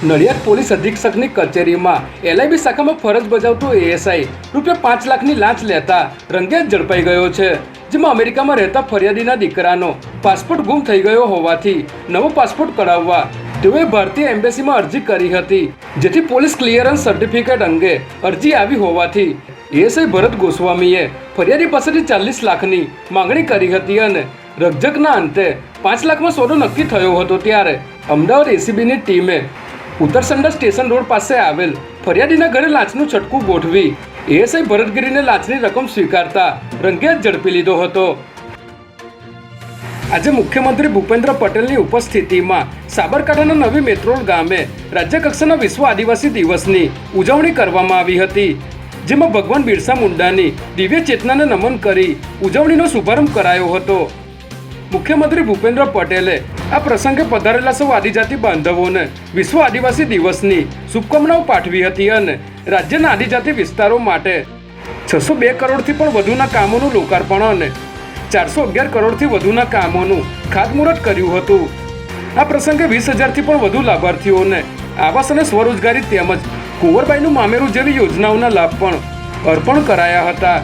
Nadiad police અધિક્ષકની કચેરીમાં LIB શાખામાં ફરજ બજાવતો ASI ₹5 લાખની લાંચ લેતા રંગેહાથ ઝડપાઈ ગયો છે, જેમાં અમેરિકામાં રહેતા ફરિયાદીના દીકરાનો પાસપોર્ટ ગુમ થઈ ગયો હોવાથી નવો પાસપોર્ટ કઢાવવા તેઓએ ભારતીય એમ્બેસીમાં અરજી કરી હતી, જેથી પોલીસ ક્લિયરન્સ સર્ટિફિકેટ અંગે અરજી આવી હોવાથી ASI ભરત ગોસ્વામીએ ફરિયાદી પાસેથી 40 લાખની માંગણી કરી હતી અને રકઝકના અંતે 5 લાખમાં સોદો નક્કી થયો હતો। ત્યારે અમદાવાદ ACBની ટીમે ઉત્તરસંડા સ્ટેશન રોડ પાસે આવેલ ફરિયાદીના ઘરે લાંચનું છટકું ગોઠવી ASI ભરતગીરીને લાંચની રકમ સ્વીકારતા રંગેહાથ ઝડપી લીધો હતો। આજે મુખ્યમંત્રી ભૂપેન્દ્ર પટેલની ઉપસ્થિતિમાં સાબરકાંઠાના નવી મેત્રોલ ગામે રાજ્યકક્ષાના વિશ્વ આદિવાસી દિવસની ઉજવણી કરવામાં આવી હતી, જેમાં ભગવાન બિરસા મુંડાની દિવ્ય ચેતનાને નમન કરી ઉજવણીનો શુભારંભ કરાયો હતો। મુખ્યમંત્રી ભૂપેન્દ્ર પટેલે આ પ્રસંગે પધારેલા સૌ આદિજાતિ બાંધવોને વિશ્વ આદિવાસી દિવસની શુભકામનાઓ પાઠવી હતી અને રાજ્યના આદિજાતિ વિસ્તારો માટે 602 કરોડથી પણ વધુના કામોનું લોકાર્પણ અને 411 કરોડથી વધુના કામોનું ખાતમુહૂર્ત કર્યું હતું। આ પ્રસંગે 20,000થી પણ વધુ લાભાર્થીઓને આવાસ અને સ્વરોજગારી તેમજ કુંવરબાઈનું મામેરું જેવી યોજનાઓના લાભ પણ અર્પણ કરાયા હતા।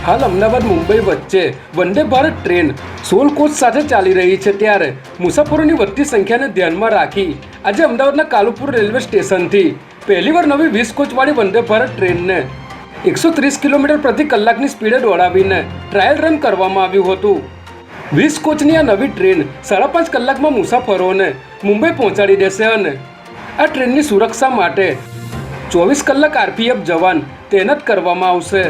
હાલ અમદાવાદ મુંબઈ વચ્ચે વંદે ભારત ટ્રેન 16 કોચ સાથે ચાલી રહી છે, ત્યારે મુસાફરોની વધતી સંખ્યાને ધ્યાનમાં રાખી આજે અમદાવાદના કાલુપુર રેલવે સ્ટેશનથી પહેલીવાર નવી 20 કોચવાળી વંદે ભારત ટ્રેનને 130 કિલોમીટર પ્રતિ કલાકની સ્પીડે દોડાવીને ટ્રાયલ રન કરવામાં આવ્યું હતું। 20 કોચની આ નવી ટ્રેન 5.5 કલાકમાં મુસાફરોને મુંબઈ પહોંચાડી દેશે અને આ ટ્રેનની સુરક્ષા માટે 24 કલાક RPF જવાન તૈનાત કરવામાં આવશે।